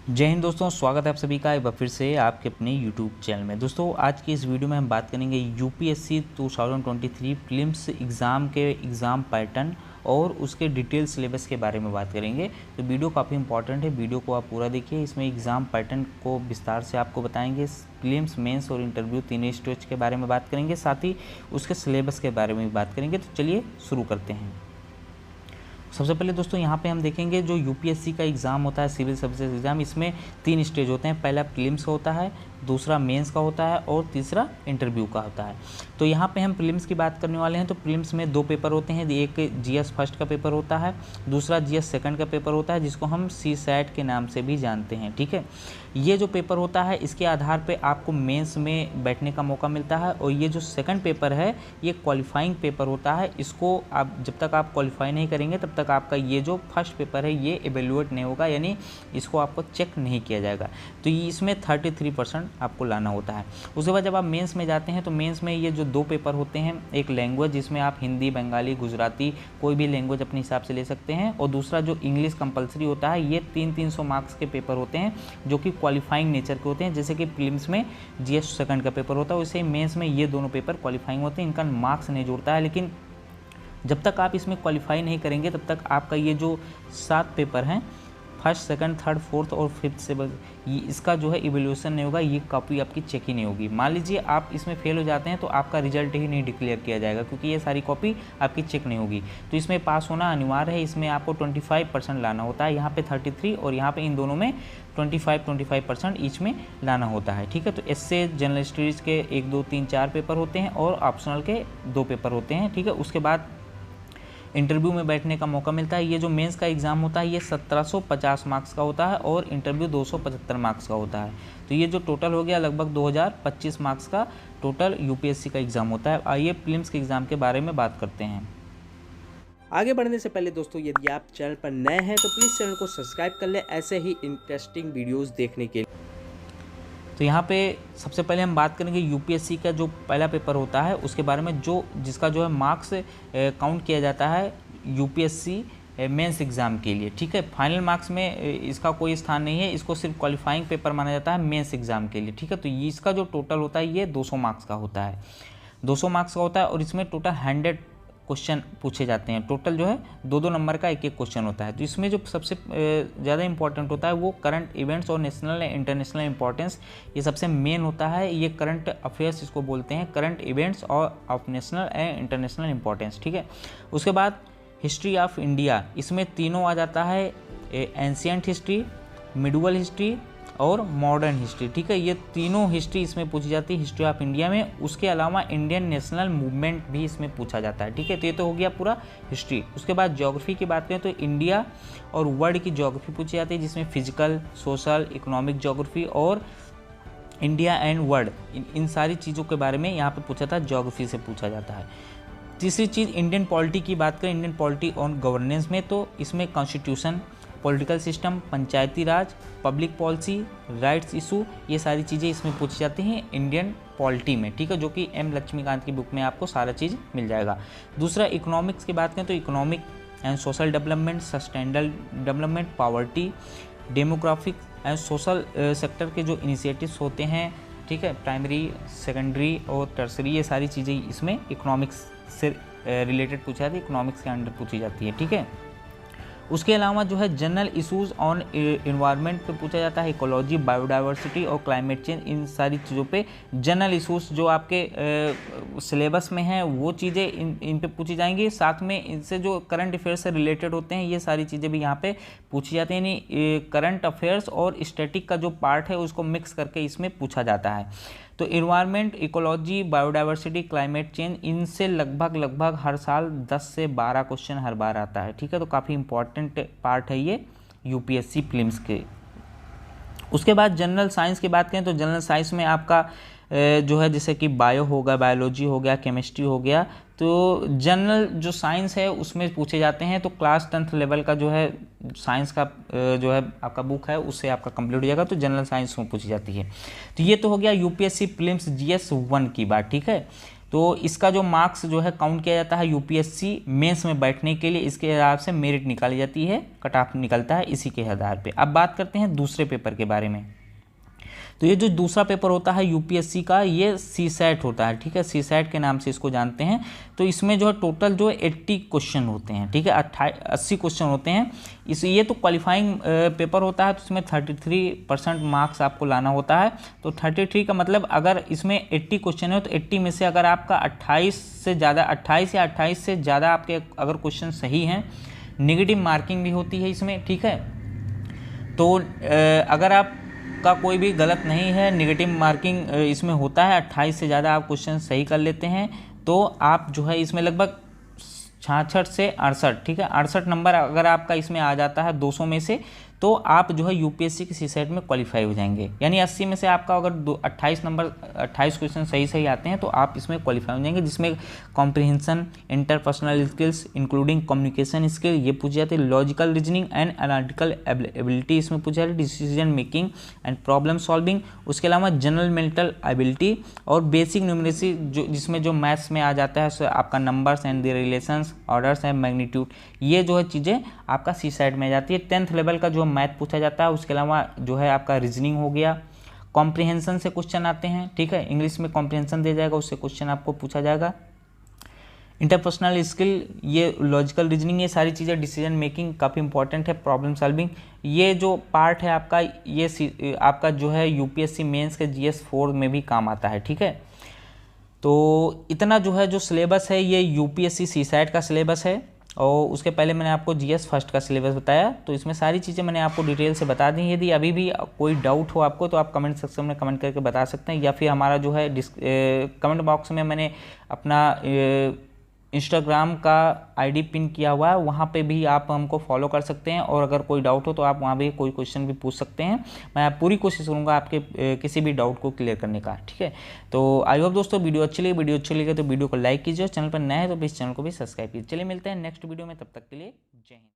जय हिंद दोस्तों, स्वागत है आप सभी का एक बार फिर से आपके अपने YouTube चैनल में। दोस्तों आज की इस वीडियो में हम बात करेंगे यूपीएससी 2023 प्रीलिम्स एग्ज़ाम के एग्ज़ाम पैटर्न और उसके डिटेल सिलेबस के बारे में बात करेंगे। तो वीडियो काफ़ी इंपॉर्टेंट है, वीडियो को आप पूरा देखिए। इसमें एग्ज़ाम पैटर्न को विस्तार से आपको बताएंगे, प्रीलिम्स मेंस और इंटरव्यू तीनों स्टेज के बारे में बात करेंगे, साथ ही उसके सिलेबस के बारे में भी बात करेंगे। तो चलिए शुरू करते हैं। सबसे पहले दोस्तों यहाँ पे हम देखेंगे जो यूपीएससी का एग्ज़ाम होता है, सिविल सर्विसेज एग्ज़ाम, इसमें 3 स्टेज होते हैं। पहला प्रीलिम्स का होता है, दूसरा मेंस का होता है और तीसरा इंटरव्यू का होता है। तो यहाँ पे हम प्रीलिम्स की बात करने वाले हैं। तो प्रीलिम्स में 2 पेपर होते हैं, एक जीएस फर्स्ट का पेपर होता है, दूसरा जीएस सेकंड का पेपर होता है, जिसको हम सीसैट के नाम से भी जानते हैं। ठीक है, ये जो पेपर होता है इसके आधार पे आपको मेंस में बैठने का मौका मिलता है। और ये जो सेकंड पेपर है ये क्वालिफाइंग पेपर होता है। इसको आप जब तक आप क्वालिफाई नहीं करेंगे तब तक आपका ये जो फर्स्ट पेपर है ये एवेल्यूएट नहीं होगा, यानी इसको आपको चेक नहीं किया जाएगा। तो ये इसमें 33% आपको लाना होता है। उसके बाद जब आप मेंस में जाते हैं तो मेंस में ये जो 2 पेपर होते हैं, एक लैंग्वेज जिसमें आप हिंदी, बंगाली, गुजराती कोई भी लैंग्वेज अपने हिसाब से ले सकते हैं, और दूसरा जो इंग्लिश कंपलसरी होता है। ये 300 मार्क्स के पेपर होते हैं जो कि क्वालिफाइंग नेचर के होते हैं। जैसे कि प्रीलिम्स में जीएस सेकंड का पेपर होता है, वैसे ही मेंस में ये दोनों पेपर क्वालिफाइंग होते हैं। इनका मार्क्स नहीं जुड़ता है, लेकिन जब तक आप इसमें क्वालिफाई नहीं करेंगे तब तक आपका ये जो 7 पेपर हैं, फर्स्ट, सेकंड, थर्ड, फोर्थ और फिफ्थ से ये इसका जो है इवैल्यूएशन नहीं होगा, ये कॉपी आपकी चेक ही नहीं होगी। मान लीजिए आप इसमें फेल हो जाते हैं तो आपका रिजल्ट ही नहीं डिक्लेयर किया जाएगा, क्योंकि ये सारी कॉपी आपकी चेक नहीं होगी। तो इसमें पास होना अनिवार्य है। इसमें आपको 25% लाना होता है, यहाँ पे 33 और यहाँ पे इन दोनों में 25% ईच में लाना होता है। ठीक है, तो इससे जनरल स्टडीज़ के 1, 2, 3, 4 पेपर होते हैं और ऑप्शनल के 2 पेपर होते हैं। ठीक है, उसके बाद इंटरव्यू में बैठने का मौका मिलता है। ये जो मेंस का एग्ज़ाम होता है ये 1750 मार्क्स का होता है और इंटरव्यू 275 मार्क्स का होता है। तो ये जो टोटल हो गया लगभग 2025 मार्क्स का टोटल यूपीएससी का एग्ज़ाम होता है। आइए प्रीलिम्स के एग्ज़ाम के बारे में बात करते हैं। आगे बढ़ने से पहले दोस्तों, यदि आप चैनल पर नए हैं तो प्लीज़ चैनल को सब्सक्राइब कर लें ऐसे ही इंटरेस्टिंग वीडियोस देखने के लिए। तो यहाँ पे सबसे पहले हम बात करेंगे यूपीएससी का जो पहला पेपर होता है उसके बारे में, जो जिसका जो है मार्क्स काउंट किया जाता है यूपीएससी मेंस एग्ज़ाम के लिए। ठीक है, फाइनल मार्क्स में इसका कोई स्थान नहीं है, इसको सिर्फ क्वालिफाइंग पेपर माना जाता है मेंस एग्ज़ाम के लिए। ठीक है, तो इसका जो टोटल होता है ये 200 मार्क्स का होता है, 200 मार्क्स का होता है और इसमें टोटल 100 क्वेश्चन पूछे जाते हैं। टोटल जो है 2-2 नंबर का एक क्वेश्चन होता है। तो इसमें जो सबसे ज़्यादा इंपॉर्टेंट होता है वो करंट इवेंट्स और नेशनल इंटरनेशनल इंपॉर्टेंस, ये सबसे मेन होता है। ये करंट अफेयर्स इसको बोलते हैं, करंट इवेंट्स और of national and international importance. ठीक है, उसके बाद हिस्ट्री ऑफ इंडिया, इसमें तीनों आ जाता है, एंशियंट हिस्ट्री, मिडुअल हिस्ट्री और मॉडर्न हिस्ट्री। ठीक है, ये तीनों हिस्ट्री इसमें पूछी जाती है हिस्ट्री ऑफ इंडिया में। उसके अलावा इंडियन नेशनल मूवमेंट भी इसमें पूछा जाता है। ठीक है, तो ये तो हो गया पूरा हिस्ट्री। उसके बाद ज्योग्राफी की बात करें तो इंडिया और वर्ल्ड की ज्योग्राफी पूछी जाती है, जिसमें फिजिकल, सोशल, इकोनॉमिक ज्योग्राफी और इंडिया एंड वर्ल्ड, इन सारी चीज़ों के बारे में यहाँ पर पूछा था, ज्योग्राफी से पूछा जाता है। तीसरी चीज़ इंडियन पॉलिटी की बात करें, इंडियन पॉलिटी ऑन गवर्नेंस में, तो इसमें कॉन्स्टिट्यूशन, पॉलिटिकल सिस्टम, पंचायती राज, पब्लिक पॉलिसी, राइट्स इशू, ये सारी चीज़ें इसमें पूछी जाती हैं इंडियन पॉलिटी में। ठीक है, जो कि एम लक्ष्मीकांत की बुक में आपको सारा चीज़ मिल जाएगा। दूसरा इकोनॉमिक्स की बात करें तो economic and social development, sustainable development, poverty, demographic and social sector के जो इनिशिएटिव्स होते हैं, ठीक है, प्राइमरी, सेकेंडरी और टर्सरी, ये सारी चीज़ें इसमें इकोनॉमिक्स से रिलेटेड पूछी जाती है, इकोनॉमिक्स के अंडर पूछी जाती है। ठीक है, उसके अलावा जो है जनरल इशूज़ ऑन इन्वायरमेंट पे पूछा जाता है, इकोलॉजी, बायोडाइवर्सिटी और क्लाइमेट चेंज, इन सारी चीज़ों पे जनरल इशूज़ जो आपके सिलेबस में हैं वो चीज़ें इन पे पूछी जाएंगी। साथ में इनसे जो करंट अफेयर्स से रिलेटेड होते हैं ये सारी चीज़ें भी यहाँ पे पूछी जाती हैं। यानी करंट अफेयर्स और स्टैटिक का जो पार्ट है उसको मिक्स करके इसमें पूछा जाता है। तो environment, ecology, biodiversity, climate change, इनसे लगभग हर साल 10 से 12 क्वेश्चन हर बार आता है। ठीक है, तो काफ़ी इंपॉर्टेंट पार्ट है ये यूपीएससी प्रीलिम्स के। उसके बाद जनरल साइंस की बात करें तो जनरल साइंस में आपका जो है जैसे कि बायो होगा, बायोलॉजी हो गया, केमिस्ट्री हो गया, तो जनरल जो साइंस है उसमें पूछे जाते हैं। तो क्लास 10th लेवल का जो है साइंस का जो है आपका बुक है उससे आपका कंप्लीट हो जाएगा, तो जनरल साइंस में पूछी जाती है। तो ये तो हो गया यूपीएससी प्रीलिम्स जीएस 1 की बात। ठीक है, तो इसका जो मार्क्स जो है काउंट किया जाता है यूपीएससी मेंस में बैठने के लिए, इसके आधार से मेरिट निकाली जाती है, कट ऑफ निकलता है इसी के आधार पे। अब बात करते हैं दूसरे पेपर के बारे में। तो ये जो दूसरा पेपर होता है यूपीएससी का, ये सीसैट होता है, ठीक है, सीसैट के नाम से इसको जानते हैं। तो इसमें जो है टोटल जो 80 क्वेश्चन होते हैं, ठीक है, 80 क्वेश्चन होते हैं। ये तो क्वालिफाइंग पेपर होता है, तो इसमें 33% मार्क्स आपको लाना होता है। तो 33 का मतलब अगर इसमें 80 क्वेश्चन है तो 80 में से अगर आपका 28 या 28 से ज़्यादा आपके अगर क्वेश्चन सही हैं, नेगेटिव मार्किंग भी होती है इसमें, ठीक है। तो अगर आप का कोई भी गलत नहीं है, नेगेटिव मार्किंग इसमें होता है, 28 से ज़्यादा आप क्वेश्चन सही कर लेते हैं तो आप जो है इसमें लगभग 66 से 68, ठीक है, 68 नंबर अगर आपका इसमें आ जाता है 200 में से, तो आप जो है यूपीएससी की सीसैट में क्वालिफाई हो जाएंगे। यानी 80 में से आपका अगर 28 क्वेश्चन सही आते हैं तो आप इसमें क्वालिफाई हो जाएंगे, जिसमें comprehension, interpersonal skills including communication skill ये पूछी जाती है, logical reasoning and analytical ability इसमें पूछी जाती है, decision making and problem solving, उसके अलावा जनरल मेंटल एबिलिटी और बेसिक न्यूमरेसी जो जिसमें जो मैथ्स में आ जाता है आपका numbers and the relations, orders and magnitude, ये जो है चीज़ें आपका सीसैट में आ जाती है। 10th लेवल का जो मैथ पूछा जाता है, उसके अलावा जो है आपका रीजनिंग हो गया, कॉम्प्रिहेंशन से क्वेश्चन आते हैं, ठीक है, इंग्लिश में कॉम्प्रिहेंशन दिया जाएगा, उससे क्वेश्चन आपको पूछा जाएगा, इंटरपर्सनल स्किल, ये लॉजिकल रीजनिंग, ये सारी चीज़ें, डिसीजन मेकिंग काफ़ी इंपॉर्टेंट है, प्रॉब्लम सॉल्विंग, ये जो पार्ट है आपका, ये आपका जो है यूपीएससी मेंस के GS 4 में भी काम आता है, ठीक है। तो इतना जो है जो सिलेबस है ये यूपीएससी सीसैट का सिलेबस है, और उसके पहले मैंने आपको GS फर्स्ट का सिलेबस बताया, तो इसमें सारी चीज़ें मैंने आपको डिटेल से बता दी। यदि अभी भी कोई डाउट हो आपको तो आप कमेंट सेक्शन में कमेंट करके बता सकते हैं, या फिर हमारा जो है कमेंट बॉक्स में मैंने अपना इंस्टाग्राम का ID पिन किया हुआ है, वहाँ पे भी आप हमको फॉलो कर सकते हैं, और अगर कोई डाउट हो तो आप वहाँ भी कोई क्वेश्चन भी पूछ सकते हैं। मैं पूरी कोशिश करूँगा आपके किसी भी डाउट को क्लियर करने का, ठीक है। तो आई होप दोस्तों वीडियो अच्छी लगी तो वीडियो को लाइक कीजिए, चैनल पर नए हैं तो प्लीज़ चैनल को भी सब्सक्राइब कीजिए। चलिए मिलते हैं नेक्स्ट वीडियो में, तब तक के लिए जय हिंद।